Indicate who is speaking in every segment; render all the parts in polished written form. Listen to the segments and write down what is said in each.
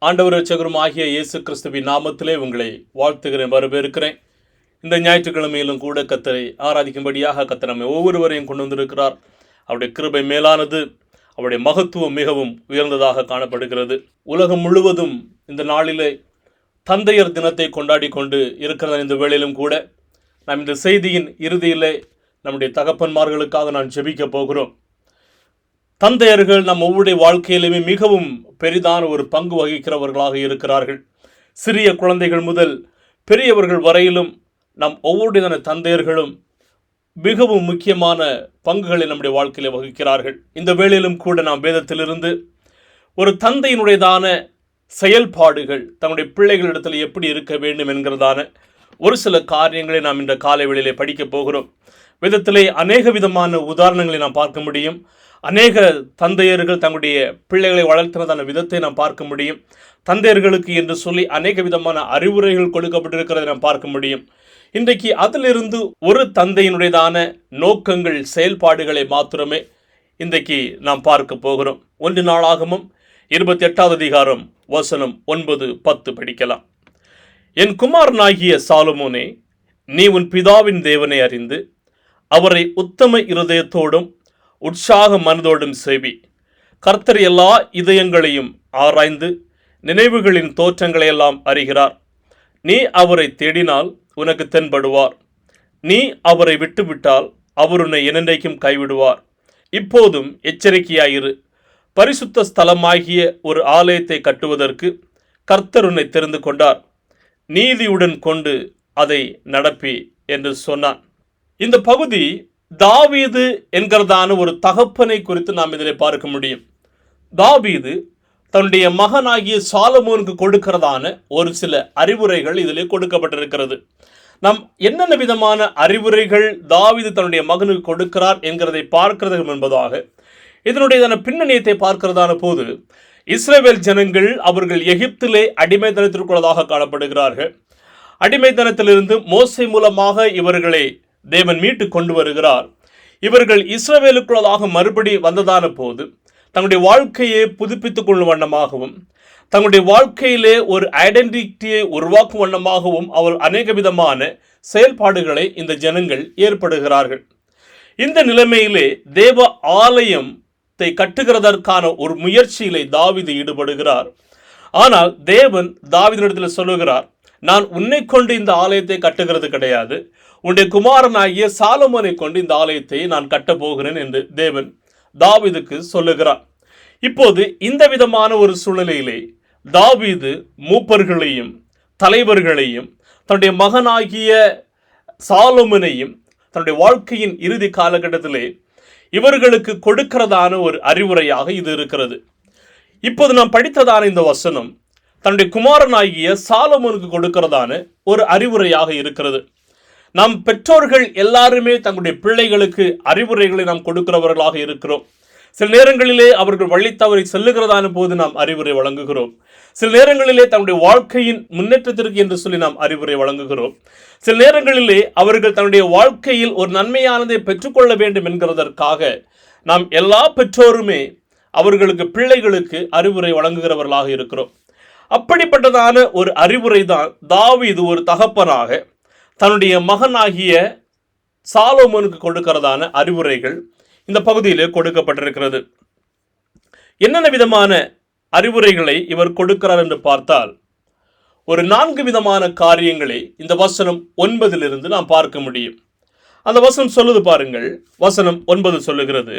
Speaker 1: ஆண்டவர் இரட்சகரும் ஆகிய இயேசு கிறிஸ்துவின் நாமத்திலே உங்களை வாழ்த்துகிறேன், வரவேற்கிறேன். இந்த ஞாயிற்றுக்கிழமையிலும் கூட கர்த்தரை ஆராதிக்கும்படியாக கர்த்தர் நம்மை ஒவ்வொருவரையும் கொண்டு வந்திருக்கிறார். அவருடைய கிருபை மேலானது, அவருடைய மகத்துவம் மிகவும் உயர்ந்ததாக காணப்படுகிறது. உலகம் முழுவதும் இந்த நாளிலே தந்தையர் தினத்தை கொண்டாடி கொண்டு இருக்கிற இந்த வேளையிலும் கூட நாம் இந்த செய்தியின் இறுதியிலே நம்முடைய தகப்பன்மார்களுக்காக நான் ஜெபிக்க போகிறோம். தந்தையர்கள் நம் ஒவ்வொருடைய வாழ்க்கையிலுமே மிகவும் பெரிதான ஒரு பங்கு வகிக்கிறவர்களாக இருக்கிறார்கள். சிறிய குழந்தைகள் முதல் பெரியவர்கள் வரையிலும் நம் ஒவ்வொருடைய தந்தையர்களும் மிகவும் முக்கியமான பங்குகளை நம்முடைய வாழ்க்கையில வகிக்கிறார்கள். இந்த வேளையிலும் கூட நாம் வேதத்திலிருந்து ஒரு தந்தையினுடையதான செயல்பாடுகள் தன்னுடைய பிள்ளைகளிடத்தில் எப்படி இருக்க வேண்டும் என்கிறதான ஒரு சில காரியங்களை நாம் இந்த காலை வேளையிலே படிக்க போகிறோம். வேதத்திலே அநேக விதமான உதாரணங்களை நாம் பார்க்க முடியும். அநேக தந்தையர்கள் தங்களுடைய பிள்ளைகளை வளர்த்தினதான விதத்தை நாம் பார்க்க முடியும். தந்தையர்களுக்கு என்று சொல்லி அநேக விதமான அறிவுரைகள் கொடுக்கப்பட்டிருக்கிறதை நாம் பார்க்க முடியும். இன்றைக்கு அதிலிருந்து ஒரு தந்தையினுடையதான நோக்கங்கள், செயல்பாடுகளை மாத்திரமே இன்றைக்கு நாம் பார்க்க போகிறோம். 1 நாளாகமம் 28வது அதிகாரம் வசனம் 9-10 படிக்கலாம். என் குமாரனாகிய சாலமோனே, நீ உன் பிதாவின் தேவனை அறிந்து அவரை உத்தம இருதயத்தோடும் உற்சாக மனதோடும் சேவி. கர்த்தர் எல்லா இதயங்களையும் ஆராய்ந்து நினைவுகளின் தோற்றங்களையெல்லாம் அறிகிறார். நீ அவரை தேடினால் உனக்கு தென்படுவார். நீ அவரை விட்டுவிட்டால் அவர் உன்னை என்னென்றைக்கும் கைவிடுவார். இப்போதும் எச்சரிக்கையாயிரு. பரிசுத்த ஸ்தலமாகிய ஒரு ஆலயத்தை கட்டுவதற்கு கர்த்தர் உன்னை தெரிந்து கொண்டார். நீதியுடன் கொண்டு அதை நடப்பி என்று சொன்னான். இந்த பகுதி தாவீது என்கிறதான ஒரு தகப்பனை குறித்து நாம் இதில் பார்க்க முடியும். தாவீது தன்னுடைய மகனாகிய சாலமோனுக்கு கொடுக்கிறதான ஒரு சில அறிவுரைகள் இதிலே கொடுக்கப்பட்டிருக்கிறது. நாம் என்னென்ன விதமான அறிவுரைகள் தாவீது தன்னுடைய மகனுக்கு கொடுக்கிறார் என்கிறதை பார்க்கிறது என்பதாக இதனுடைய பின்னணியத்தை பார்க்கிறதான போது, இஸ்ரவேல் ஜனங்கள் அவர்கள் எகிப்திலே அடிமைத்தனத்திற்குள்ளதாக காணப்படுகிறார்கள். அடிமைத்தனத்திலிருந்து மோசே மூலமாக இவர்களை தேவன் மீட்டு கொண்டு வருகிறார். இவர்கள் இஸ்ரவேலுக்குள்ளதாக மறுபடி வந்ததான போது தங்களுடைய வாழ்க்கையை புதுப்பித்துக் கொள்ளும் வண்ணமாகவும் தங்களுடைய வாழ்க்கையிலே ஒரு ஐடென்டிட்டியை உருவாக்கும் வண்ணமாகவும் அவர் அநேக விதமான செயல்பாடுகளை இந்த ஜனங்கள் ஏற்படுகிறார்கள். இந்த நிலைமையிலே தேவ ஆலயத்தை கட்டுகிறதற்கான ஒரு முயற்சியிலே தாவீது ஈடுபடுகிறார். ஆனால் தேவன் தாவீதினிடத்தில் சொல்லுகிறார், நான் உன்னை கொண்டு இந்த ஆலயத்தை கட்டுகிறது கிடையாது, உன்னுடைய குமாரனாகிய சாலமோனை கொண்டு இந்த ஆலயத்தை நான் கட்டப்போகிறேன் என்று தேவன் தாவீதுக்கு சொல்லுகிறார். இப்போது இந்த விதமான ஒரு சூழ்நிலையிலே தாவீது மூப்பர்களையும் தலைவர்களையும் தன்னுடைய மகனாகிய சாலமோனையும் தன்னுடைய வாழ்க்கையின் இறுதி காலகட்டத்திலே இவர்களுக்கு கொடுக்கிறதான ஒரு அறிவுரையாக இது இருக்கிறது. இப்போது நாம் படித்ததான இந்த வசனம் தன்னுடைய குமாரனாகிய சாலமோனுக்கு கொடுக்கிறதான ஒரு அறிவுரையாக இருக்கிறது. நாம் பெற்றோர்கள் எல்லாருமே தங்களுடைய பிள்ளைகளுக்கு அறிவுரைகளை நாம் கொடுக்கிறவர்களாக இருக்கிறோம். சில நேரங்களிலே அவர்கள் வழி தவறி செல்லுகிறதான போது நாம் அறிவுரை வழங்குகிறோம். சில நேரங்களிலே தன்னுடைய வாழ்க்கையின் முன்னேற்றத்திற்கு என்று சொல்லி நாம் அறிவுரை வழங்குகிறோம். சில நேரங்களிலே அவர்கள் தன்னுடைய வாழ்க்கையில் ஒரு நன்மையானதை பெற்றுக்கொள்ள வேண்டும் என்கிறதற்காக நாம் எல்லா பெற்றோருமே அவர்களுக்கு பிள்ளைகளுக்கு அறிவுரை வழங்குகிறவர்களாக இருக்கிறோம். அப்படிப்பட்டதான ஒரு அறிவுரை தான் தாவீது ஒரு தகப்பனாக தன்னுடைய மகனாகிய சாலமோனுக்கு கொடுக்கிறதான அறிவுரைகள் இந்த பகுதியில் கொடுக்கப்பட்டிருக்கிறது. என்னென்ன விதமான அறிவுரைகளை இவர் கொடுக்கிறார் என்று பார்த்தால் ஒரு 4 விதமான காரியங்களை இந்த வசனம் 9 நாம் பார்க்க முடியும். அந்த வசனம் சொல்லுது பாருங்கள். வசனம் 9 சொல்லுகிறது,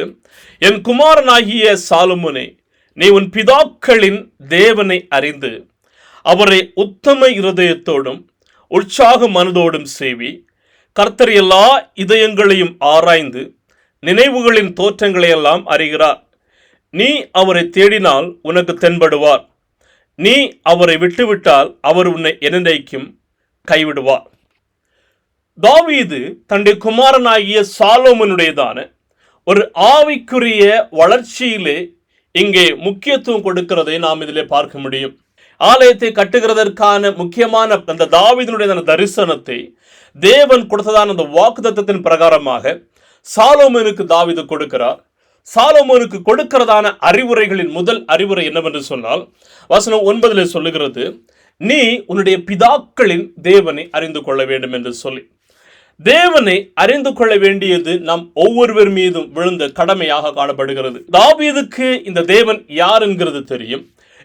Speaker 1: என் குமாரனாகிய சாலமோனே, நீ உன் பிதாக்களின் தேவனை அறிந்து அவரை உத்தம இருதயத்தோடும் உற்சாக மனதோடும் சேவி. கர்த்தர் எல்லா இதயங்களையும் ஆராய்ந்து நினைவுகளின் தோற்றங்களையெல்லாம் அறிகிறார். நீ அவரை தேடினால் உனக்கு தென்படுவார். நீ அவரை விட்டுவிட்டால் அவர் உன்னை என்னென்றைக்கும் கைவிடுவார். தாவீது தன்னுடைய குமாரனாகிய சாலோமோனுடையதான ஒரு ஆவிக்குரிய வளர்ச்சியிலே இங்கே முக்கியத்துவம் கொடுக்கிறதை நாம் இதிலே பார்க்க முடியும். ஆலயத்தை கட்டுகிறதற்கான முக்கியமான அந்த தாவீதினுடைய தரிசனத்தை தேவன் கொடுத்ததான அந்த வாக்குத்தத்தத்தின் பிரகாரமாக சாலோமோனுக்கு தாவீது கொடுக்கிறார். சாலமோனுக்கு கொடுக்கிறதான அறிவுரைகளின் முதல் அறிவுரை என்னவென்று சொன்னால், வசனம் 9 சொல்லுகிறது, நீ உன்னுடைய பிதாக்களின் தேவனை அறிந்து கொள்ள வேண்டும் என்று சொல்லி. தேவனை அறிந்து கொள்ள வேண்டியது நம் ஒவ்வொருவர் மீதும் விழுந்த கடமையாக காணப்படுகிறது. தாவீதுக்கு இந்த தேவன் யார் என்கிறது தெரியும்,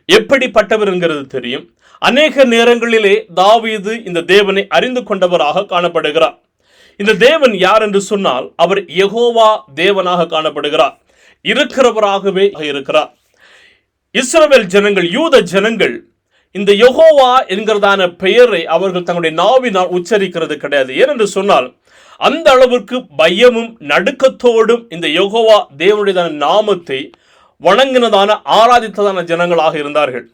Speaker 1: எப்படிப்பட்டவர் என்கிறது தெரியும். அநேக நேரங்களிலே தாவீது இந்த தேவனை அறிந்து கொண்டவராக காணப்படுகிறார். இந்த தேவன் யார் என்று சொன்னால், அவர் யெகோவா தேவனாக காணப்படுகிறார், இருக்கிறவராகவே இருக்கிறார். இஸ்ரவேல் ஜனங்கள், யூத ஜனங்கள் இந்த யெகோவா என்கிறதான பெயரை அவர்கள் தங்களுடைய நாவினால் உச்சரிக்கிறது கிடையாது. ஏனென்று சொன்னால், அந்த அளவிற்கு பயமும் நடுக்கத்தோடும் இந்த யெகோவா தேவனுடைய நாமத்தை வணங்கினதான ஆராதித்ததான ஜனங்களாக இருந்தார்கள்.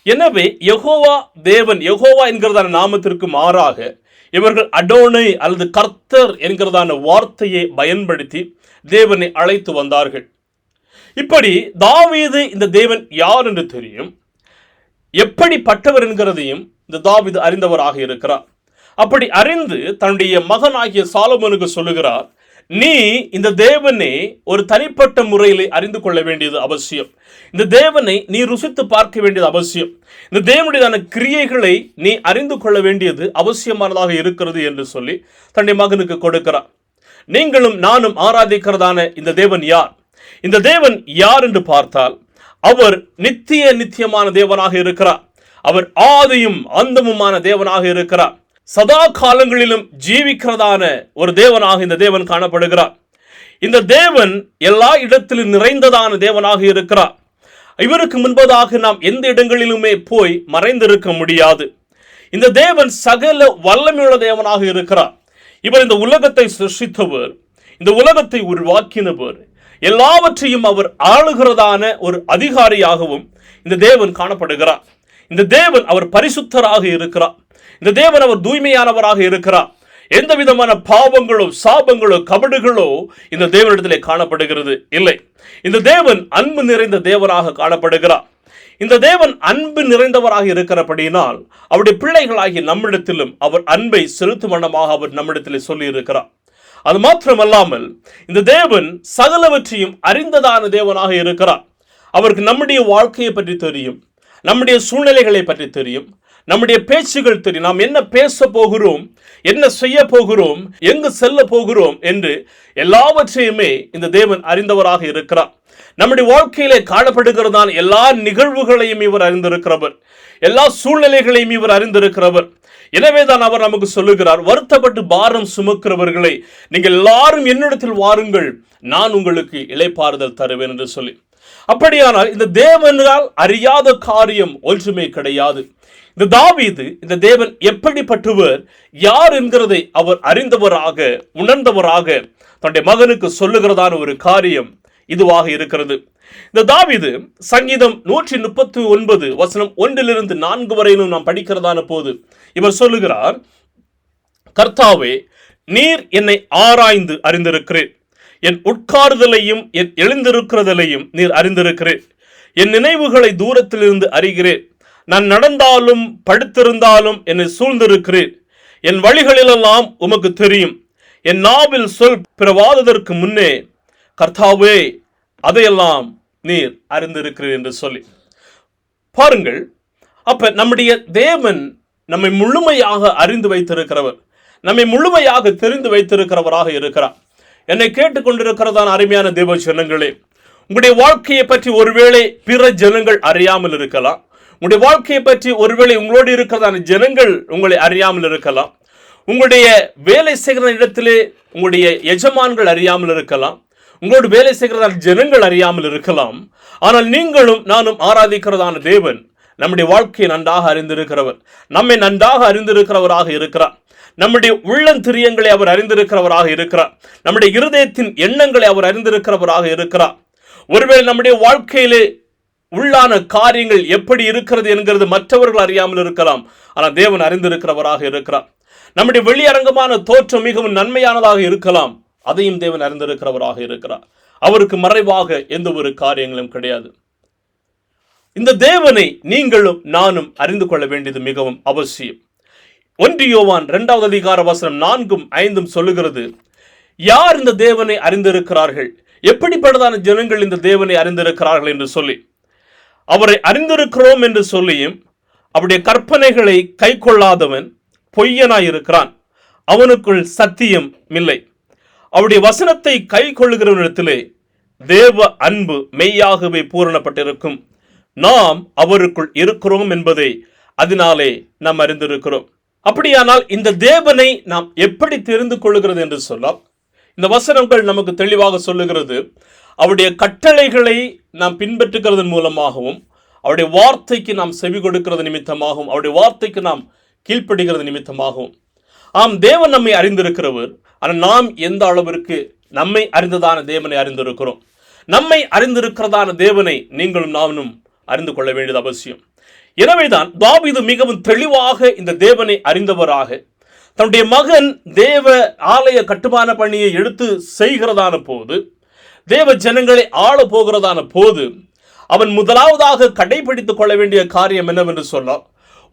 Speaker 1: எனவே யெகோவா தேவன், யெகோவா என்கிறதான நாமத்திற்கு மாறாக இவர்கள் அடோனை அல்லது கர்த்தர் என்கிறதான வார்த்தையை பயன்படுத்தி தேவனை அழைத்து வந்தார்கள். இப்படி தாவீது இந்த தேவன் யார் என்று தெரியும், எப்படிப்பட்டவர் என்கிறதையும் இந்த தாவீது அறிந்தவராக இருக்கிறார். அப்படி அறிந்து தன்னுடைய மகனாகிய சாலமோனுக்கு சொல்லுகிறார், நீ இந்த தேவனை ஒரு தனிப்பட்ட முறையிலே அறிந்து கொள்ள வேண்டியது அவசியம். இந்த தேவனை நீ ருசித்து பார்க்க வேண்டியது அவசியம். இந்த தேவனுடைய கிரியைகளை நீ அறிந்து கொள்ள வேண்டியது அவசியமானதாக இருக்கிறது என்று சொல்லி தன்னுடைய மகனுக்கு கொடுக்கிறார். நீங்களும் நானும் ஆராதிக்கிறதான இந்த தேவன் யார்? இந்த தேவன் யார் என்று பார்த்தால், அவர் நித்தியமான தேவனாக இருக்கிறார். அவர் ஆதியும் அந்தமுமான தேவனாக இருக்கிறார். சதா காலங்களிலும் ஜீவிக்கிறதான ஒரு தேவனாக இந்த தேவன் காணப்படுகிறார். இந்த தேவன் எல்லா இடத்திலும் நிறைந்ததான தேவனாக இருக்கிறார். இவருக்கு முன்பதாக நாம் எந்த இடங்களிலுமே போய் மறைந்திருக்க முடியாது. இந்த தேவன் சகல வல்லமையுள்ள தேவனாக இருக்கிறார். இவர் இந்த உலகத்தை சிருஷ்டித்தவர், இந்த உலகத்தை உருவாக்கினவர், எல்லாவற்றையும் அவர் ஆளுகிறதான ஒரு அதிகாரியாகவும் இந்த தேவன் காணப்படுகிறார். இந்த தேவன் அவர் பரிசுத்தராக இருக்கிறார். இந்த தேவன் அவர் தூய்மையானவராக இருக்கிறார். எந்த விதமான பாவங்களோ சாபங்களோ கபடுகளோ இந்த தேவனிடத்திலே காணப்படுகிறது இல்லை. இந்த தேவன் அன்பு நிறைந்த தேவனாக காணப்படுகிறார். இந்த தேவன் அன்பு நிறைந்தவராக இருக்கிறபடியினால் அவருடைய பிள்ளைகளாகிய நம்மிடத்திலும் அவர் அன்பை செலுத்தும் வண்ணமாக அவர் நம்மிடத்திலே சொல்லி இருக்கிறார். அது மாத்திரமல்லாமல் இந்த தேவன் சகலவற்றையும் அறிந்ததான தேவனாக இருக்கிறார். அவருக்கு நம்முடைய வாழ்க்கையை பற்றி தெரியும், நம்முடைய சூழ்நிலைகளை பற்றி தெரியும், நம்முடைய பேச்சுகள் தெரியும். நாம் என்ன பேச போகிறோம், என்ன செய்ய போகிறோம், எங்கு செல்ல போகிறோம் என்று எல்லாவற்றையுமே இந்த தேவன் அறிந்தவராக இருக்கிறார். நம்முடைய வாழ்க்கையிலே காணப்படுகிறதான எல்லா நிகழ்வுகளையும் இவர் அறிந்திருக்கிறவர், எல்லா சூழ்நிலைகளையும் இவர் அறிந்திருக்கிறவர். எனவேதான் அவர் நமக்கு சொல்லுகிறார், வருத்தப்பட்டு பாரம் சுமக்கிறவர்களை நீங்கள் எல்லாரும் என்னிடத்தில் வாருங்கள், நான் உங்களுக்கு இளைப்பாறுதல் தருவேன் என்று சொல்லி. அப்படியானால் இந்த தேவனால் அறியாத காரியம் ஒன்றுமே கிடையாது. இந்த தாவீது இந்த தேவன் எப்படிப்பட்டவர், யார் என்கிறதை அவர் அறிந்தவராக உணர்ந்தவராக தன்னுடைய மகனுக்கு சொல்லுகிறதான ஒரு காரியம் இதுவாக இருக்கிறது. இந்த தாவீது சங்கீதம் 139 வசனம் 1-4 வரையிலும் நாம் படிக்கிறதான போது இவர் சொல்லுகிறார், கர்த்தாவே, நீர் என்னை ஆராய்ந்து அறிந்திருக்கிறேன், என் உட்காருதலையும் என் எழுந்திருக்கிறதலையும் நீர் அறிந்திருக்கிறேன். என் நினைவுகளை தூரத்திலிருந்து அறிகிறேன். நான் நடந்தாலும் படுத்திருந்தாலும் என்னை சூழ்ந்திருக்கிறேன். என் வழிகளிலெல்லாம் உமக்கு தெரியும். என் நாவில் சொல் பிறவாததற்கு முன்னே கர்த்தாவே அதையெல்லாம் நீர் அறிந்திருக்கிறீர் என்று சொல்லி பாருங்கள். அப்ப நம்முடைய தேவன் நம்மை முழுமையாக அறிந்து வைத்திருக்கிறவர், நம்மை முழுமையாக தெரிந்து வைத்திருக்கிறவராக இருக்கிறார். என்னை கேட்டுக்கொண்டிருக்கிறதான அருமையான தேவ ஜனங்களே, உங்களுடைய வாழ்க்கையை பற்றி ஒருவேளை பிற ஜனங்கள் அறியாமல் இருக்கலாம். உங்களுடைய வாழ்க்கையை பற்றி ஒருவேளை உங்களோடு இருக்கிறதான ஜனங்கள் உங்களை அறியாமல் இருக்கலாம். உங்களுடைய வேலை செய்கிற இடத்திலே உங்களுடைய எஜமான்கள் அறியாமல் இருக்கலாம். உங்களோடு வேலை செய்கிறதான ஜனங்கள் அறியாமல் இருக்கலாம். ஆனால் நீங்களும் நானும் ஆராதிக்கிறதான தேவன் நம்முடைய வாழ்க்கையை நன்றாக அறிந்திருக்கிறவர், நம்மை நன்றாக அறிந்திருக்கிறவராக இருக்கிறார். நம்முடைய உள்ளந்திரியங்களை அவர் அறிந்திருக்கிறவராக இருக்கிறார். நம்முடைய இருதயத்தின் எண்ணங்களை அவர் அறிந்திருக்கிறவராக இருக்கிறார். ஒருவேளை நம்முடைய வாழ்க்கையிலே உள்ளான காரியங்கள் எப்படி இருக்கிறது என்கிறது மற்றவர்கள் அறியாமல் இருக்கலாம். ஆனால் தேவன் அறிந்திருக்கிறவராக இருக்கிறார். நம்முடைய வெளியரங்கமான தோற்றம் மிகவும் நன்மையானதாக இருக்கலாம், அதையும் தேவன் அறிந்திருக்கிறவராக இருக்கிறார். அவருக்கு மறைவாக எந்த ஒரு காரியங்களும் கிடையாது. இந்த தேவனை நீங்களும் நானும் அறிந்து கொள்ள வேண்டியது மிகவும் அவசியம். 1 யோவான் 2 அதிகார வசனம் 4-5 சொல்லுகிறது, யார் இந்த தேவனை அறிந்திருக்கிறார்கள், எப்படிப்பட்டதான ஜனங்கள் இந்த தேவனை அறிந்திருக்கிறார்கள் என்று சொல்லி, அவரை அறிந்திருக்கிறோம் என்று சொல்லியும் அவருடைய கற்பனைகளை கை கொள்ளாதவன் பொய்யனாயிருக்கிறான், அவனுக்குள் சத்தியம் இல்லை. அவருடைய வசனத்தை கை கொள்ளுகிறவனிடத்திலே தேவ அன்பு மெய்யாகவே பூரணப்பட்டிருக்கும். நாம் அவருக்குள் இருக்கிறோம் என்பதை அதனாலே நாம் அறிந்திருக்கிறோம். அப்படியானால் இந்த தேவனை நாம் எப்படி தெரிந்து கொள்ளுகிறது என்று சொன்னால், இந்த வசனங்கள் நமக்கு தெளிவாக சொல்லுகிறது, அவருடைய கட்டளைகளை நாம் பின்பற்றுகிறதன் மூலமாகவும், அவருடைய வார்த்தைக்கு நாம் செவி கொடுக்கிறது நிமித்தமாகவும், அவருடைய வார்த்தைக்கு நாம் கீழ்ப்படுகிறது நிமித்தமாகவும். ஆம், தேவன் நம்மை அறிந்திருக்கிறவர். ஆனால் நாம் எந்த அளவிற்கு நம்மை அறிந்ததான தேவனை அறிந்திருக்கிறோம்? நம்மை அறிந்திருக்கிறதான தேவனை நீங்களும் நானும் அறிந்து கொள்ள வேண்டியது அவசியம். எனவேதான் தாவீது மிகவும் தெளிவாக இந்த தேவனை அறிந்தவராக தன்னுடைய மகன் தேவ ஆலய கட்டுமான பணியை எடுத்து செய்கிறதான போது, தேவ ஜனங்களை ஆள போகிறதான போது, அவன் முதலாவதாக கடைபிடித்துக் கொள்ள வேண்டிய காரியம் என்னவென்று சொன்னால்,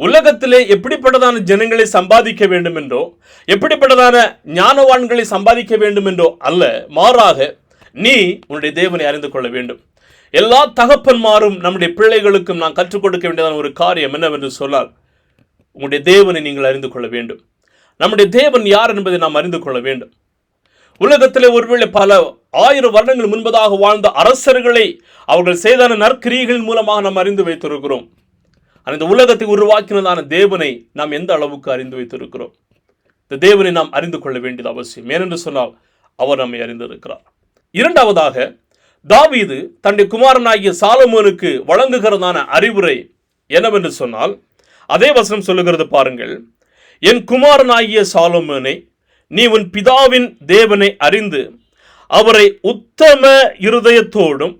Speaker 1: உலகத்திலே எப்படிப்பட்டதான ஜனங்களை சம்பாதிக்க வேண்டும் என்றோ, எப்படிப்பட்டதான ஞானவான்களை சம்பாதிக்க வேண்டும் என்றோ அல்ல, மாறாக நீ உன்னுடைய தேவனை அறிந்து கொள்ள வேண்டும். எல்லா தகப்பன்மாரும் நம்முடைய பிள்ளைகளுக்கும் நான் கற்றுக் கொடுக்க வேண்டியதான ஒரு காரியம் என்னவென்று சொன்னால், உங்களுடைய தேவனை நீங்கள் அறிந்து கொள்ள வேண்டும். நம்முடைய தேவன் யார் என்பதை நாம் அறிந்து கொள்ள வேண்டும். உலகத்திலே ஒருவேளை பல 1000 வருடங்கள் முன்பதாக வாழ்ந்த அரசர்களை அவர்கள் செய்தான நற்கிரியைகள் மூலமாக நாம் அறிந்து வைத்திருக்கிறோம். அந்த உலகத்தை உருவாக்கினதான தேவனை நாம் எந்த அளவுக்கு அறிந்து வைத்திருக்கிறோம்? இந்த தேவனை நாம் அறிந்து கொள்ள வேண்டியது அவசியம். ஏனென்று சொன்னால் அவர் நம்மை அறிந்திருக்கிறார். இரண்டாவதாக, தாவீது தன்னுடைய குமாரனாகிய சாலமோனுக்கு வழங்குகிறதான அறிவுரை என்னவென்று சொன்னால், அதே வசனம் சொல்லுகிறது பாருங்கள். என் குமாரனாகிய சாலமோனே, நீ உன் பிதாவின் தேவனை அறிந்து அவரை உத்தம இருதயத்தோடும்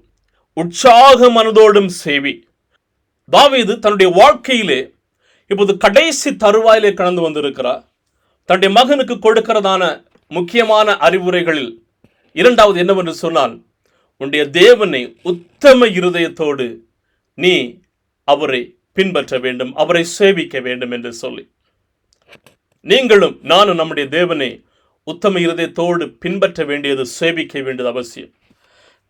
Speaker 1: உற்சாக மனதோடும் சேவி. தாவீது தன்னுடைய வாழ்க்கையிலே இப்போது கடைசி தருவாயிலே கடந்து வந்திருக்கிறார். தன்னுடைய மகனுக்கு கொடுக்கிறதான முக்கியமான அறிவுரைகளில் இரண்டாவது என்னவென்று சொன்னால், உன்னுடைய தேவனை உத்தம இருதயத்தோடு நீ அவரை பின்பற்ற வேண்டும், அவரை சேவிக்க வேண்டும் என்று சொல்லி. நீங்களும் நானும் நம்முடைய தேவனை உத்தம இருதயத்தோடு பின்பற்ற வேண்டியது, சேவிக்க வேண்டியது அவசியம்.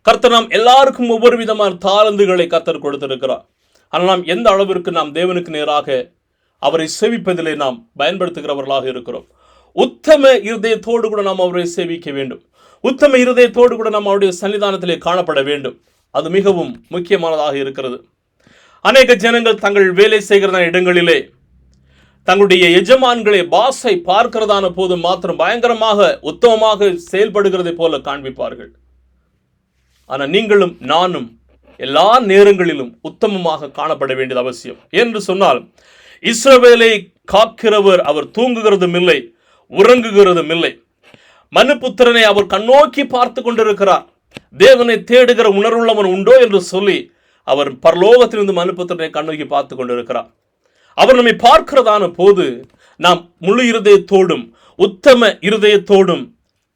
Speaker 1: கர்த்தர் நாம் எல்லாருக்கும் ஒவ்வொரு விதமான தாளந்துகளை கர்த்தர் கொடுத்திருக்கிறார். ஆனால் நாம் எந்த அளவிற்கு நாம் தேவனுக்கு நேராக அவரை சேவிப்பதிலே நாம் பயன்படுத்துகிறவர்களாக இருக்கிறோம். உத்தம இருதயத்தோடு கூட நாம் அவரை சேவிக்க வேண்டும். உத்தம இருதயத்தோடு கூட நாம் அவருடைய சன்னிதானத்திலே காணப்பட வேண்டும். அது மிகவும் முக்கியமானதாக இருக்கிறது. அநேக ஜனங்கள் தங்கள் வேலை செய்கிறதான இடங்களிலே தங்களுடைய எஜமான்களை, பாஸை பார்க்கிறதான போது மாத்திரம் பயங்கரமாக உத்தமமாக செயல்படுகிறதை போல காண்பிப்பார்கள். ஆனால் நீங்களும் நானும் எல்லா நேரங்களிலும் உத்தமமாக காணப்பட வேண்டியது அவசியம். என்று சொன்னால், இஸ்ரவேலை காக்கிறவர் அவர் தூங்குகிறதும் இல்லை, உறங்குகிறதும் இல்லை. மனுபுத்திரனை அவர் கண்ணோக்கி பார்த்து கொண்டிருக்கிறார். தேவனை தேடுகிற உணர்வுள்ளவன் உண்டோ என்று சொல்லி அவர் பரலோகத்திலிருந்து மனுபுத்திரனை கண்ணோக்கி பார்த்து கொண்டிருக்கிறார். அவர் நம்மை பார்க்கிறதான போது நாம் முழு இருதயத்தோடும் உத்தம இருதயத்தோடும்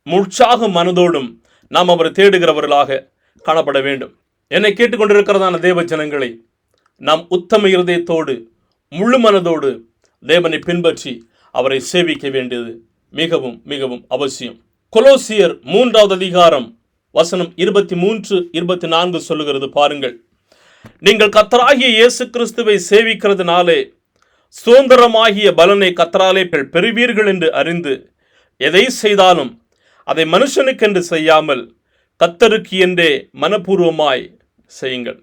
Speaker 1: உற்சாக மனதோடும் நாம் அவரை தேடுகிறவர்களாக காணப்பட வேண்டும். என்னை கேட்டுக்கொண்டிருக்கிறதான தேவ ஜனங்களை, நாம் உத்தம இருதயத்தோடு முழு மனதோடு தேவனை பின்பற்றி அவரை சேவிக்க வேண்டியது மிகவும் மிகவும் அவசியம். கொலோசியர் 3வது அதிகாரம் வசனம் 23-24 சொல்லுகிறது பாருங்கள். நீங்கள் கர்த்தராகிய இயேசு கிறிஸ்துவை சேவிக்கிறதுனாலே சுதந்திரமாகிய பலனை கர்த்தராலே பெறுவீர்கள் என்று அறிந்து எதை செய்தாலும் அதை மனுஷனுக்கென்று செய்யாமல் கர்த்தருக்கு என்றே மனப்பூர்வமாய் செய்யுங்கள்.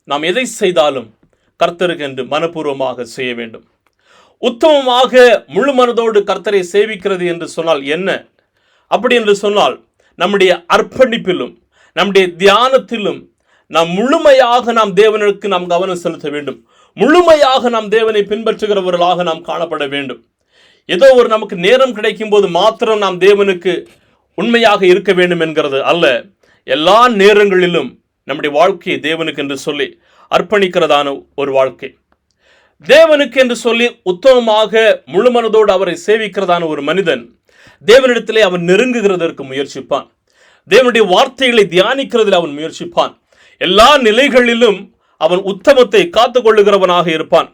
Speaker 1: நாம் எதை செய்தாலும் கர்த்தருக்கு என்று மனப்பூர்வமாக செய்ய வேண்டும். உத்தமமாக முழு மனதோடு கர்த்தரை சேவிக்கிறது என்று சொன்னால் என்ன? அப்படி என்று சொன்னால், நம்முடைய அர்ப்பணிப்பிலும் நம்முடைய தியானத்திலும் நாம் முழுமையாக நாம் தேவனுக்கு நாம் கவனம் செலுத்த வேண்டும். முழுமையாக நாம் தேவனை பின்பற்றுகிறவர்களாக நாம் காணப்பட வேண்டும். ஏதோ ஒரு நமக்கு நேரம் கிடைக்கும் போது மாத்திரம் நாம் தேவனுக்கு உண்மையாக இருக்க வேண்டும் என்கிறது அல்ல. எல்லா நேரங்களிலும் நம்முடைய வாழ்க்கையை தேவனுக்கு என்று சொல்லி அர்ப்பணிக்கிறதான ஒரு வாழ்க்கை, தேவனுக்கு என்று சொல்லி உத்தமமாக முழு மனதோடு அவரை சேவிக்கிறதான ஒரு மனிதன் தேவனிடத்திலே அவன் நெருங்குகிறதற்கு முயற்சிப்பான். தேவனுடைய வார்த்தைகளை தியானிக்கிறதில் அவன் முயற்சிப்பான். எல்லா நிலைகளிலும் அவன் உத்தமத்தை காத்து கொள்ளுகிறவனாக இருப்பான்.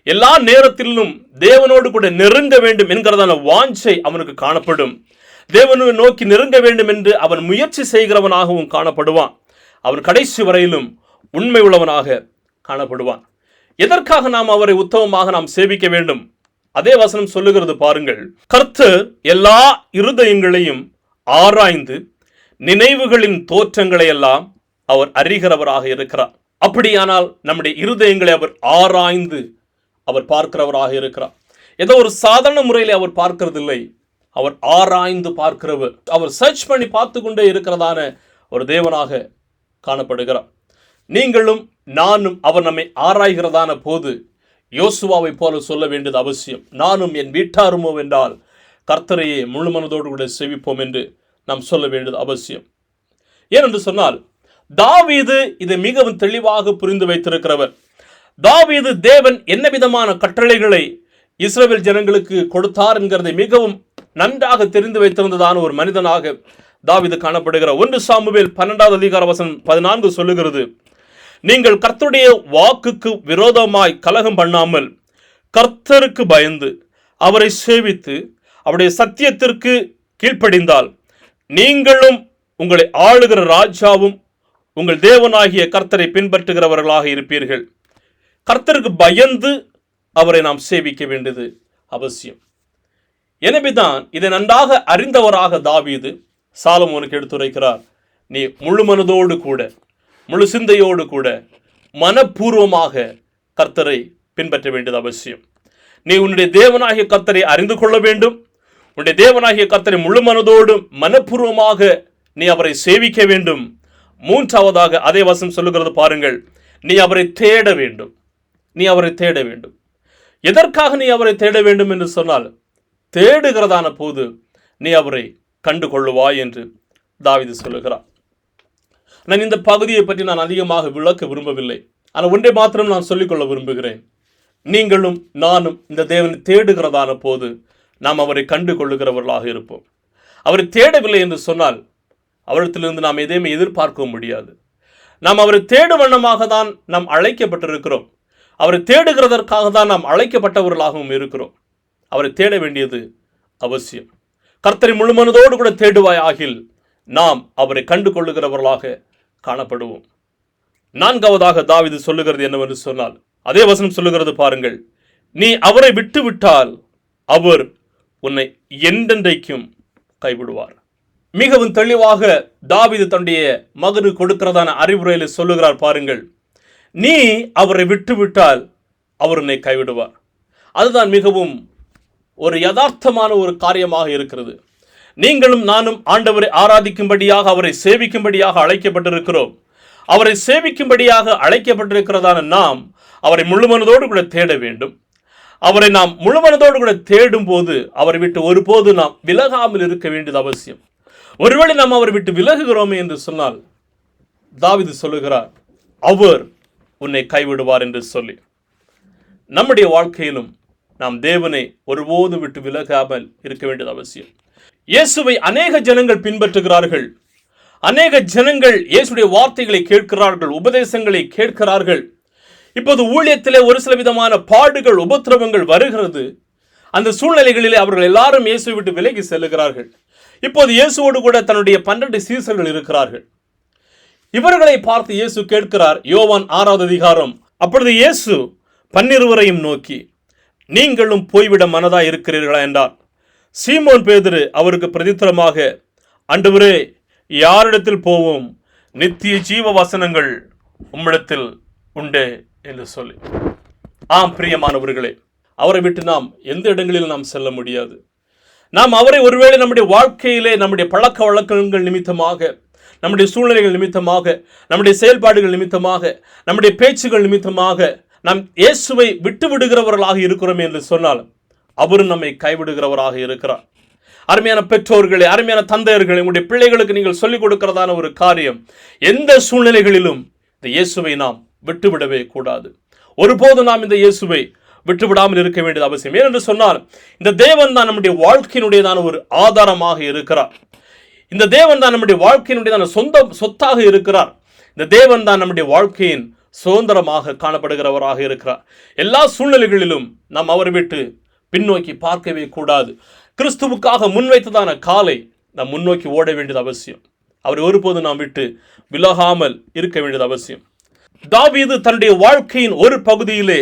Speaker 1: எல்லா நேரத்திலும் தேவனோடு கூட நெருங்க வேண்டும் என்கிறதான வாஞ்சை அவனுக்கு காணப்படும். தேவனை நோக்கி நெருங்க வேண்டும் என்று அவன் முயற்சி செய்கிறவனாகவும் காணப்படுவான். அவன் கடைசி வரையிலும் உண்மை உள்ளவனாக காணப்படுவான். எதற்காக நாம் அவரை உத்தமமாக நாம் சேவிக்க வேண்டும்? அதே வசனம் சொல்லுகிறது பாருங்கள். கர்த்தர் எல்லா இருதயங்களையும் ஆராய்ந்து நினைவுகளின் தோற்றங்களை எல்லாம் அவர் அறிகிறவராக இருக்கிறார். அப்படியானால் நம்முடைய இருதயங்களை அவர் ஆராய்ந்து அவர் பார்க்கிறவராக இருக்கிறார். ஏதோ ஒரு சாதாரண முறையில் அவர் பார்க்கிறதில்லை, அவர் ஆராய்ந்து பார்க்கிறவர். அவர் சர்ச் பண்ணி பார்த்து கொண்டே இருக்கிறதான ஒரு தேவனாக காணப்படுகிறார். நீங்களும் நானும் அவர் நம்மை ஆராய்கிறதான போது யோசுவாவை போல சொல்ல வேண்டியது அவசியம். நானும் என் வீட்டாருமோ என்றால் கர்த்தரையே முழு மனதோடு கூட சேவிப்போம் என்று நாம் சொல்ல வேண்டியது அவசியம். ஏனென்று சொன்னால் தாவீது இதை மிகவும் தெளிவாக புரிந்து வைத்திருக்கிறவர். தாவீது தேவன் என்ன விதமான கட்டளைகளை இஸ்ரவேல் ஜனங்களுக்கு கொடுத்தார் என்கிறதை மிகவும் நன்றாக தெரிந்து வைத்திருந்ததான ஒரு மனிதனாக தாவீது காணப்படுகிறார். 1 சாமுவேல் 12வது அதிகார வசனம் 14 சொல்லுகிறது, நீங்கள் கர்த்தருடைய வாக்குக்கு விரோதமாய் கலகம் பண்ணாமல் கர்த்தருக்கு பயந்து அவரை சேவித்து அவருடைய சத்தியத்திற்கு கீழ்ப்படிந்தால் நீங்களும் உங்களை ஆளுகிற ராஜாவும் உங்கள் தேவனாகிய கர்த்தரை பின்பற்றுகிறவர்களாக இருப்பீர்கள். கர்த்தருக்கு பயந்து அவரை நாம் சேவிக்க வேண்டியது அவசியம். எனவேதான் இதை நன்றாக அறிந்தவராக தாவீது சாலமோனுக்கு எடுத்துரைக்கிறார், நீ முழு மனதோடு கூட முழு சிந்தையோடு கூட மனப்பூர்வமாக கர்த்தரை பின்பற்ற வேண்டியது அவசியம். நீ உன்னுடைய தேவனாகிய கர்த்தரை அறிந்து கொள்ள வேண்டும். உன்னுடைய தேவனாகிய கர்த்தரை முழு மனதோடு மனப்பூர்வமாக நீ அவரை சேவிக்க வேண்டும். மூன்றாவதாக அதே வசனம் சொல்லுகிறது பாருங்கள், நீ அவரை தேட வேண்டும். நீ அவரை தேட வேண்டும். எதற்காக நீ அவரை தேட வேண்டும் என்று சொன்னால், தேடுகிறதான போது நீ அவரை கண்டு கொள்ளுவாய் என்று தாவீது சொல்லுகிறார். நான் இந்த பகுதியை பற்றி நான் அதிகமாக விளக்க விரும்பவில்லை. ஆனால் ஒன்றை மாத்திரம் நான் சொல்லிக்கொள்ள விரும்புகிறேன். நீங்களும் நானும் இந்த தேவனை தேடுகிறதான போது நாம் அவரை கண்டு கொள்ளுகிறவர்களாக இருப்போம். அவரை தேடவில்லை என்று சொன்னால் அவரிடத்திலிருந்து நாம் எதையுமே எதிர்பார்க்க முடியாது. நாம் அவரை தேடும் வண்ணமாக தான் நாம் அழைக்கப்பட்டிருக்கிறோம். அவரை தேடுகிறதற்காக தான் நாம் அழைக்கப்பட்டவர்களாகவும் இருக்கிறோம். அவரை தேட வேண்டியது அவசியம். கர்த்தரை முழு மனதோடு கூட தேடுவாய் ஆகில் நாம் அவரை கண்டு கொள்ளுகிறவர்களாக காணப்படுவோம். நான்காவதாக தாவீது சொல்லுகிறது என்னவென்று சொன்னால், அதே வசனம் சொல்லுகிறது பாருங்கள், நீ அவரை விட்டு விட்டால் அவர் உன்னை என்றென்றைக்கும் கைவிடுவார். மிகவும் தெளிவாக தாவீது தன்னுடைய மகனுக்கு கொடுக்கிறதான அறிவுரையில் சொல்லுகிறார் பாருங்கள், நீ அவரை விட்டு விட்டால் அவர் உன்னை கைவிடுவார். அதுதான் மிகவும் ஒரு யதார்த்தமான ஒரு காரியமாக இருக்கிறது. நீங்களும் நானும் ஆண்டவரை ஆராதிக்கும்படியாக அவரை சேவிக்கும்படியாக அழைக்கப்பட்டிருக்கிறோம். அவரை சேவிக்கும்படியாக அழைக்கப்பட்டிருக்கிறதான நாம் அவரை முழுமனதோடு கூட தேட வேண்டும். அவரை நாம் முழுமனதோடு கூட தேடும் போது அவரை விட்டு ஒருபோது நாம் விலகாமல் இருக்க வேண்டியது அவசியம். ஒருவேளை நாம் அவரை விட்டு விலகுகிறோமே என்று சொன்னால் தாவீது சொல்லுகிறார், அவர் உன்னை கைவிடுவார் என்று சொல்லி. நம்முடைய வாழ்க்கையிலும் நாம் தேவனை ஒருபோதும் விட்டு விலகாமல் இருக்க வேண்டியது அவசியம். இயேசுவை அநேக ஜனங்கள் பின்பற்றுகிறார்கள். அநேக ஜனங்கள் இயேசுடைய வார்த்தைகளை கேட்கிறார்கள், உபதேசங்களை கேட்கிறார்கள். இப்போது ஊழியத்திலே ஒரு சில விதமான பாடுகள் உபத்திரவங்கள் வருகிறது. அந்த சூழ்நிலைகளிலே அவர்கள் எல்லாரும் இயேசுவை விட்டு விலகி செல்லுகிறார்கள். இப்போது இயேசுவோடு கூட தன்னுடைய 12 சீசர்கள் இருக்கிறார்கள். இவர்களை பார்த்து இயேசு கேட்கிறார். யோவான் 6வது அதிகாரம். அப்பொழுது இயேசு 12 நோக்கி, நீங்களும் போய்விட மனதாய் இருக்கிறீர்களா என்றார். சீமோன் பேதுரு அவருக்கு பிரதித்திரமாக, ஆண்டவரே, யாரிடத்தில் போவோம்? நித்திய ஜீவ வசனங்கள் உம்மிடத்தில் உண்டே என்று சொல்லி. ஆம் பிரியமானவர்களே, அவரை விட்டு நாம் எந்த இடங்களில் நாம் செல்ல முடியாது. நாம் அவரை ஒருவேளை நம்முடைய வாழ்க்கையிலே நம்முடைய பழக்க வழக்கங்கள் நிமித்தமாக, நம்முடைய சூழ்நிலைகள் நிமித்தமாக, நம்முடைய செயல்பாடுகள் நிமித்தமாக, நம்முடைய பேச்சுகள் நிமித்தமாக நாம் இயேசுவை விட்டு விடுகிறவர்களாக இருக்கிறோம் என்று சொன்னால் அவரும் நம்மை கைவிடுகிறவராக இருக்கிறார். அருமையான பெற்றோர்களே, அருமையான தந்தையர்களே, உங்களுடைய பிள்ளைகளுக்கு நீங்கள் சொல்லிக் கொடுக்கிறதான ஒரு காரியம், எந்த சூழ்நிலைகளிலும் இந்த இயேசுவை நாம் விட்டுவிடவே கூடாது. ஒருபோது நாம் இந்த இயேசுவை விட்டுவிடாமல் இருக்க வேண்டியது அவசியம். ஏனென்று சொன்னால் இந்த தேவன் தான் நம்முடைய வாழ்க்கையினுடையதான ஒரு ஆதாரமாக இருக்கிறார். இந்த தேவன் தான் நம்முடைய வாழ்க்கையினுடையதான சொத்தாக இருக்கிறார். இந்த தேவன் தான் நம்முடைய வாழ்க்கையின் சுதந்திரமாக காணப்படுகிறவராக இருக்கிறார். எல்லா சூழ்நிலைகளிலும் நாம் அவரை விட்டு பின்னோக்கி பார்க்கவே கூடாது. கிறிஸ்துவுக்காக முன்வைத்ததான காலை நாம் முன்னோக்கி ஓட வேண்டியது அவசியம். அவரை ஒருபோதும் நாம் விட்டு விலகாமல் இருக்க வேண்டியது அவசியம். தாவீது தன்னுடைய வாழ்க்கையின் ஒரு பகுதியிலே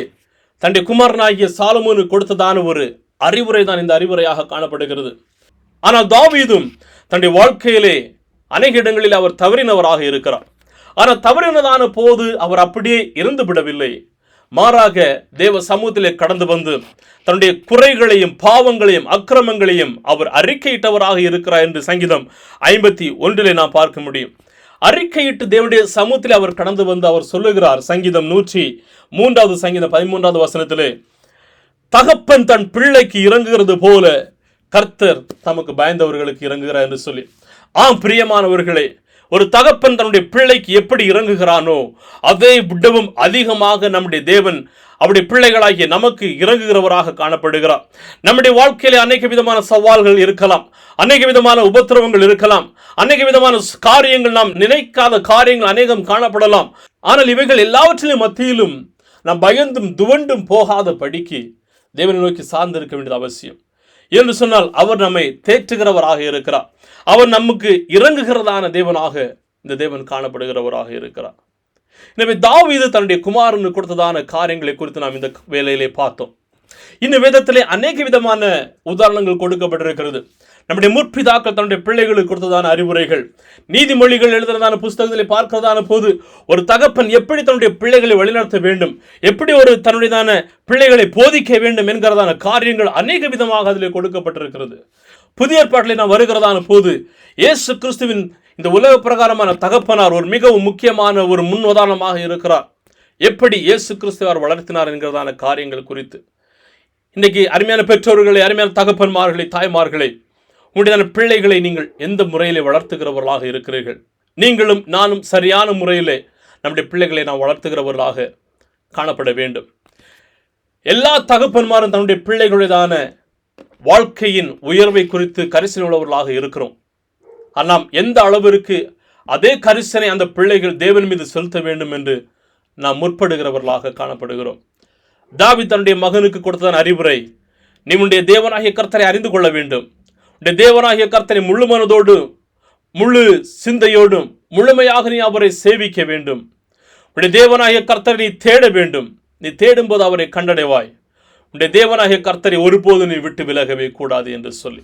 Speaker 1: தன்னுடைய குமாரனாகிய சாலமோனுக்கு கொடுத்ததான ஒரு அறிவுரை தான் இந்த அறிவுரையாக காணப்படுகிறது. ஆனால் தாவீதும் தன்னுடைய வாழ்க்கையிலே அநேக இடங்களில் அவர் தவறினவராக இருக்கிறார். ஆனால் தவறினதான போது அவர் அப்படியே இருந்து விடவில்லை. மாறாக தேவ சமூகத்திலே கடந்து வந்து தன்னுடைய குறைகளையும் பாவங்களையும் அக்கிரமங்களையும் அவர் அறிக்கையிட்டவராக இருக்கிறார் என்று சங்கீதம் 51 நாம் பார்க்க முடியும். அறிக்கையிட்டு தேவனுடைய சமூகத்திலே அவர் கடந்து வந்து அவர் சொல்லுகிறார். சங்கீதம் 103 சங்கீதம் 13 வசனத்திலே, தகப்பன் தன் பிள்ளைக்கு இறங்குகிறது போல கர்த்தர் தமக்கு பயந்தவர்களுக்கு இறங்குகிறார் என்று சொல்லி. ஆம் பிரியமானவர்களே, ஒரு தகப்பன் தன்னுடைய பிள்ளைக்கு எப்படி இறங்குகிறானோ அதை விடவும் அதிகமாக நம்முடைய தேவன் அவருடைய பிள்ளைகளாகிய நமக்கு இறங்குகிறவராக காணப்படுகிறார். நம்முடைய வாழ்க்கையிலே அநேக விதமான சவால்கள் இருக்கலாம், அநேக விதமான உபத்திரவங்கள் இருக்கலாம், அநேக விதமான காரியங்கள், நாம் நினைக்காத காரியங்கள் அநேகம் காணப்படலாம். ஆனால் இவைகள் எல்லாவற்றிலும் மத்தியிலும் நாம் பயந்தும் துவண்டும் போகாத படிக்கு தேவனை நோக்கி சார்ந்திருக்க வேண்டியது அவசியம். என்று சொன்னால் அவர் நம்மை தேற்றுகிறவராக இருக்கிறார். அவர் நமக்கு இறங்குகிறதான தேவனாக இந்த தேவன் காணப்படுகிறவராக இருக்கிறார். எனவே தாவீது தன்னுடைய குமாரனுக்கு கொடுத்ததான காரியங்களை குறித்து நாம் இந்த வேலையிலே பார்த்தோம். இந்த வேதத்திலே அநேக விதமான உதாரணங்கள் கொடுக்கப்பட்டிருக்கிறது. நம்முடைய முற்பிதாக்கள் தன்னுடைய பிள்ளைகளுக்கு கொடுத்ததான அறிவுரைகள், நீதிமொழிகள் எழுதுறதான புஸ்தகங்களை பார்க்கிறதான போது ஒரு தகப்பன் எப்படி தன்னுடைய பிள்ளைகளை வழிநடத்த வேண்டும், எப்படி ஒரு தன்னுடையதான பிள்ளைகளை போதிக்க வேண்டும் என்கிறதான காரியங்கள் அநேக விதமாக அதில் கொடுக்கப்பட்டிருக்கிறது. புதிய ஏற்பாட்டிலே நாம் வருகிறதான போது இயேசு கிறிஸ்துவின் இந்த உலக பிரகாரமான தகப்பனார் ஒரு மிகவும் முக்கியமான ஒரு முன் உதாரணமாக இருக்கிறார். எப்படி இயேசு கிறிஸ்துவார் வளர்த்தினார் என்கிறதான காரியங்கள் குறித்து இன்றைக்கு அருமையான பெற்றோர்களை, அருமையான தகப்பன்மார்களை, தாய்மார்களை, உங்களுடைய பிள்ளைகளை நீங்கள் எந்த முறையிலே வளர்த்துகிறவர்களாக இருக்கிறீர்கள்? நீங்களும் நானும் சரியான முறையிலே நம்முடைய பிள்ளைகளை நாம் வளர்த்துகிறவர்களாக காணப்பட வேண்டும். எல்லா தகப்பன்மாரும் தன்னுடைய பிள்ளைகளுடையதான வாழ்க்கையின் உயர்வை குறித்து கரிசனை உள்ளவர்களாக இருக்கிறோம். நாம் எந்த அளவிற்கு அதே கரிசனை அந்த பிள்ளைகள் தேவன் மீது செலுத்த வேண்டும் என்று நாம் முற்படுகிறவர்களாக காணப்படுகிறோம். தாவீது தன்னுடைய மகனுக்கு கொடுத்ததான அறிவுரை, நீ உன்னுடைய தேவனாகிய கர்த்தரை அறிந்து கொள்ள வேண்டும், உன்னுடைய தேவனாகிய கர்த்தரை முழு மனதோடும் முழு சிந்தையோடும் முழுமையாக நீ அவரை சேவிக்க வேண்டும், உன்னுடைய தேவனாகிய கர்த்தரை நீ தேட வேண்டும், நீ தேடும்போது அவரை கண்டடைவாய், உன்னுடைய தேவனாகிய கர்த்தரை ஒருபோது நீ விட்டு விலகவே கூடாது என்று சொல்லி.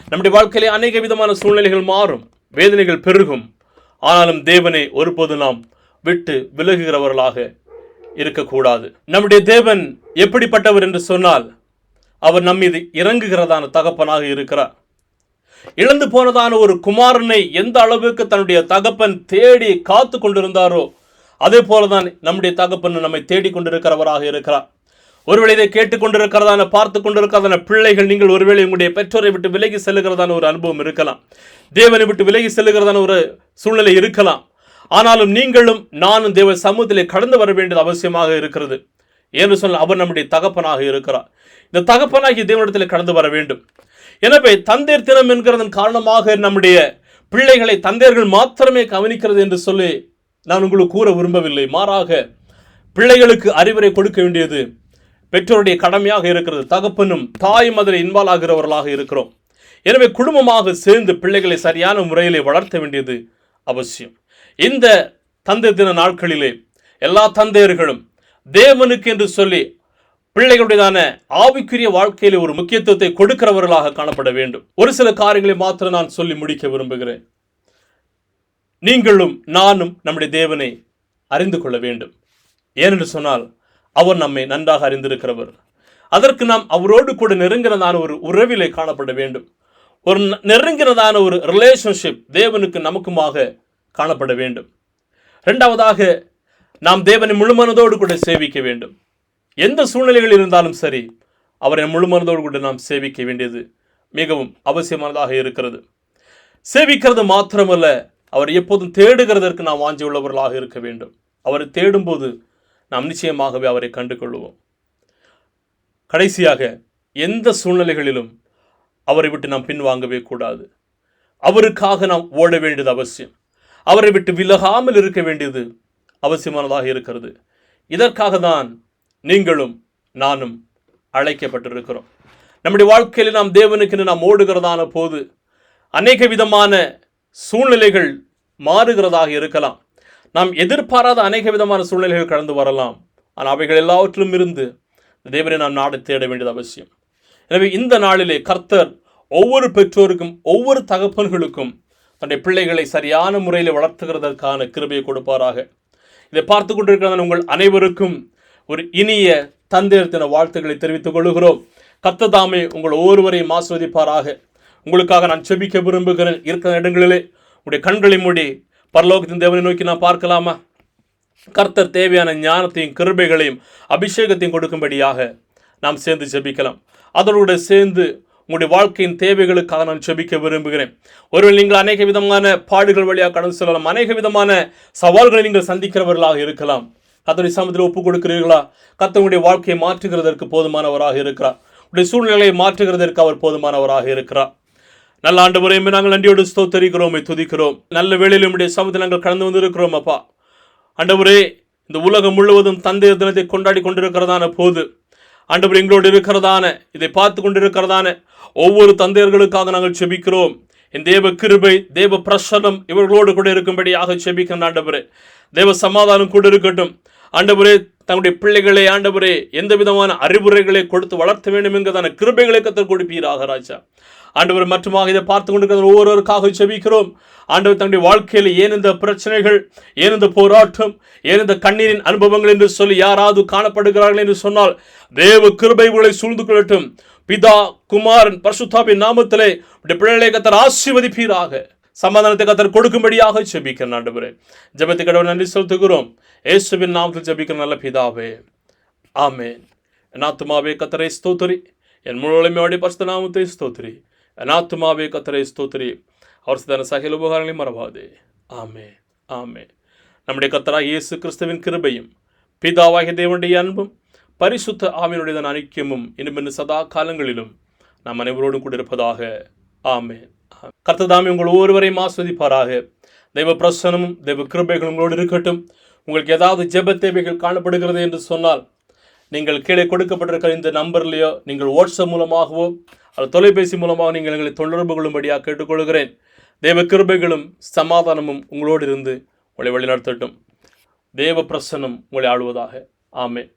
Speaker 1: நம்முடைய வாழ்க்கையிலே அநேக விதமான சூழ்நிலைகள் மாறும், வேதனைகள் பெருகும். ஆனாலும் தேவனை ஒருபோது நாம் விட்டு விலகுகிறவர்களாக இருக்கக்கூடாது. நம்முடைய தேவன் எப்படிப்பட்டவர் என்று சொன்னால், அவர் நம்மீது இறங்குகிறதான தகப்பனாக இருக்கிறார். இழந்து போனதான ஒரு குமாரனை எந்த அளவுக்கு தன்னுடைய தகப்பன் தேடி காத்து கொண்டிருந்தாரோ அதே போலதான் நம்முடைய தகப்பன் நம்மை தேடி கொண்டிருக்கிறவராக இருக்கிறார். ஒருவேளை இதை கேட்டுக்கொண்டிருக்கிறதான, பார்த்து கொண்டிருக்கிறதான பிள்ளைகள், நீங்கள் ஒருவேளை உங்களுடைய பெற்றோரை விட்டு விலகி செல்லுகிறதான ஒரு அனுபவம் இருக்கலாம், தேவனை விட்டு விலகி செல்லுகிறதான ஒரு சூழ்நிலை இருக்கலாம். ஆனாலும் நீங்களும் நானும் தேவ சமூகத்திலே கடந்து வர வேண்டியது அவசியமாக இருக்கிறது. என்று சொன்னால் அவர் நம்முடைய தகப்பனாக இருக்கிறார். இந்த தகப்பனாகிய தேவனிடத்தில் கடந்து வர வேண்டும். எனவே தந்தையர் தினம் என்கிறதன் காரணமாக நம்முடைய பிள்ளைகளை தந்தையர்கள் மாத்திரமே கவனிக்கிறது என்று சொல்லி நான் உங்களுக்கு கூற விரும்பவில்லை. மாறாக பிள்ளைகளுக்கு அறிவுரை கொடுக்க வேண்டியது பெற்றோருடைய கடமையாக இருக்கிறது. தகப்பனும் தாயும் அதில் இன்வால்வ் ஆகிறவர்களாக இருக்கிறோம். எனவே குடும்பமாக சேர்ந்து பிள்ளைகளை சரியான முறையிலே வளர்த்த வேண்டியது அவசியம். இந்த தந்தை தின நாட்களிலே எல்லா தந்தையர்களும் தேவனுக்கு என்று சொல்லி பிள்ளைகளுடையதான ஆவிக்குரிய வாழ்க்கையிலே ஒரு முக்கியத்துவத்தை கொடுக்கிறவர்களாக காணப்பட வேண்டும். ஒரு சில காரியங்களை மாத்திரம் நான் சொல்லி முடிக்க விரும்புகிறேன். நீங்களும் நானும் நம்முடைய தேவனை அறிந்து கொள்ள வேண்டும். ஏனென்று சொன்னால் அவர் நம்மை நன்றாக அறிந்திருக்கிறவர். அதற்கு நாம் அவரோடு கூட நெருங்கினதான ஒரு உறவிலே காணப்பட வேண்டும். ஒரு நெருங்கினதான ஒரு ரிலேஷன்ஷிப் தேவனுக்கு நமக்குமாக காணப்பட வேண்டும். இரண்டாவதாக, நாம் தேவனை முழுமனதோடு கூட சேவிக்க வேண்டும். எந்த சூழ்நிலைகள் இருந்தாலும் சரி, அவரை முழுமனதோடு கூட நாம் சேவிக்க வேண்டியது மிகவும் அவசியமானதாக இருக்கிறது. சேவிக்கிறது மாத்திரமல்ல, அவர் எப்போதும் தேடுகிறதற்கு நாம் வாஞ்சி உள்ளவர்களாக இருக்க வேண்டும். அவரை தேடும்போது நாம் நிச்சயமாகவே அவரை கண்டு கொள்வோம். கடைசியாக, எந்த சூழ்நிலைகளிலும் அவரை விட்டு நாம் பின்வாங்கவே கூடாது. அவருக்காக நாம் ஓட வேண்டியது அவசியம். அவரை விட்டு விலகாமல் இருக்க வேண்டியது அவசியமானதாக இருக்கிறது. இதற்காக தான் நீங்களும் நானும் அழைக்கப்பட்டிருக்கிறோம். நம்முடைய வாழ்க்கையில் நாம் தேவனுக்கு நாம் ஓடுகிறதான போது அநேக விதமான சூழ்நிலைகள் மாறுகிறதாக இருக்கலாம். நாம் எதிர்பாராத அநேக விதமான சூழ்நிலைகள் கடந்து வரலாம். ஆனால் அவைகள் எல்லாவற்றிலும் இருந்து தேவனை நாம் நாடு தேட வேண்டியது அவசியம். எனவே இந்த நாளிலே கர்த்தர் ஒவ்வொரு பெற்றோருக்கும் ஒவ்வொரு தகப்பன்களுக்கும் தன்னுடைய பிள்ளைகளை சரியான முறையில் வளர்த்துகிறதற்கான கிருபையை கொடுப்பாராக. இதை பார்த்து கொண்டிருக்கிற உங்கள் அனைவருக்கும் ஒரு இனிய தந்தையர் தின வாழ்த்துக்களை தெரிவித்துக் கொள்கிறோம். கர்த்தர் தாமே உங்கள் ஒவ்வொருவரையும் ஆசீர்வதிப்பாராக. உங்களுக்காக நான் செபிக்க விரும்புகிறேன். இருக்கிற இடங்களிலே உங்களுடைய கண்களை மூடி பரலோகத்தின் தேவனை நோக்கி நான் பார்க்கலாமா? கர்த்தர் தேவையான ஞானத்தையும் கிருபைகளையும் அபிஷேகத்தையும் கொடுக்கும்படியாக நாம் சேர்ந்து ஜெபிக்கலாம். அதோடு சேர்ந்து உங்களுடைய வாழ்க்கையின் தேவைகளுக்காக நான் ஜெபிக்க விரும்புகிறேன். ஒருவேளை நீங்கள் அநேக விதமான பாடுகள் வழியாக கடந்து செல்லலாம். அநேக விதமான சவால்களை நீங்கள் சந்திக்கிறவர்களாக இருக்கலாம். கர்த்தருடைய சமூகத்தில் ஒப்புக் கொடுக்கிறீர்களா? கர்த்தர் உங்களுடைய வாழ்க்கையை மாற்றுகிறதற்கு போதுமானவராக இருக்கிறார். உங்களுடைய சூழ்நிலையை மாற்றுகிறதற்கு அவர் போதுமானவராக இருக்கிறார். நல்ல ஆண்டவரே, நாங்கள் நன்றியோடு ஸ்தோத்தரிக்கிறோம், துதிக்கிறோம். நல்ல வேளையில் நம்முடைய சமூகத்தில் நாங்கள் கடந்து வந்திருக்கிறோம். அப்பா ஆண்டவரே, இந்த உலகம் முழுவதும் தந்தையர் தினத்தை கொண்டாடி கொண்டிருக்கிறதான போது ஆண்டவர் எங்களோடு இருக்கிறதான, இதை பார்த்து கொண்டிருக்கிறதான ஒவ்வொரு தந்தையர்களுக்காக நாங்கள் செபிக்கிறோம். என் தேவ கிருபை, தேவ பிரசன்னம் இவர்களோடு கூட இருக்கும்படியாக செபிக்கிறேன். ஆண்டவரே, தேவ சமாதானம் கூட இருக்கட்டும். ஆண்டவரே, தங்களுடைய பிள்ளைகளை ஆண்டவரே எந்த விதமான அறிவுரைகளை கொடுத்து வளர்த்த வேண்டும் என்கிறதான கிருபைகளை கர்த்தர் கொடுப்பீராக ராஜா. ஆண்டவர் மற்றும் இதை பார்த்து கொண்டிருக்கிற ஒவ்வொருவருக்காக செபிக்கிறோம். ஆண்டவர் தன்னுடைய வாழ்க்கையில் ஏன் இந்த பிரச்சனைகள், ஏன் இந்த போராட்டம், ஏன் இந்த கண்ணீரின் அனுபவங்கள் என்று சொல்லி யாராவது காணப்படுகிறார்கள் என்று சொன்னால் தேவ கிருபைகளை சூழ்ந்து கொள்ளட்டும். பிதா, குமாரன், பரிசுத்தாவின் நாமத்திலே பிள்ளைகளை கர்த்தர் ஆசீர்வதிப்பீராக. சமாதானத்தை கர்த்தர் கொடுக்கும்படியாக ஜெபிக்கிறேன். ஆண்டவரே, ஜெபத்தை கடவுள் நன்றி செலுத்துகிறோம். இயேசுவின் நாமத்தில் ஜெபிக்கிற நல்ல பிதாவே, ஆமென். என் ஆத்துமாவே கர்த்தரை ஸ்தோத்திரி, என் முழுமையோட பரிசுத்த நாமத்தை ஸ்தோத்திரி. என் ஆத்துமாவே கர்த்தரை ஸ்தோத்திரி, அவர் செய்த சகல உபகாரங்களையும் மறவாதே. ஆமென், ஆமென். நம்முடைய கர்த்தராகிய இயேசு கிறிஸ்துவின் கிருபையும் பிதாவாகிய தேவனுடைய அன்பும் பரிசுத்த ஆவியினுடைய ஐக்கியமும் இன்னும் சதா காலங்களிலும் நாம் அனைவரோடும் கூட இருப்பதாக. ஆமென். கர்த்தர் தாமே உங்கள் ஒவ்வொருவரையும் ஆஸ்வதிப்பாராக. தெய்வ பிரசன்னமும் தெய்வ கிருபைகளும் உங்களோடு இருக்கட்டும். உங்களுக்கு ஏதாவது ஜெப தேவைகள் காணப்படுகிறது என்று சொன்னால் நீங்கள் கீழே கொடுக்கப்பட்டிருக்கிற இந்த நம்பர்லையோ நீங்கள் வாட்ஸ்அப் மூலமாகவோ அல்லது தொலைபேசி மூலமாக நீங்கள் எங்களை தொடர்பு கொள்ளும்படியாக கேட்டுக்கொள்கிறேன். தேவ கிருபைகளும் சமாதானமும் உங்களோடு இருந்து உங்களை வழிநடத்தட்டும். தேவ பிரசன்னம் உங்களை ஆளுவதாக. ஆமென்.